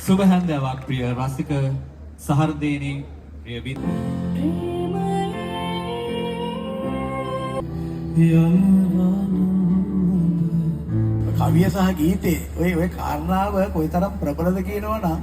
සුබ හැන්දෑවක් ප්‍රිය රසික සහෘදේනි ප්‍රිය විත් කවිය සහ ගීතේ ඔය කාරණාව කොයිතරම් ප්‍රබලද කියනවනම්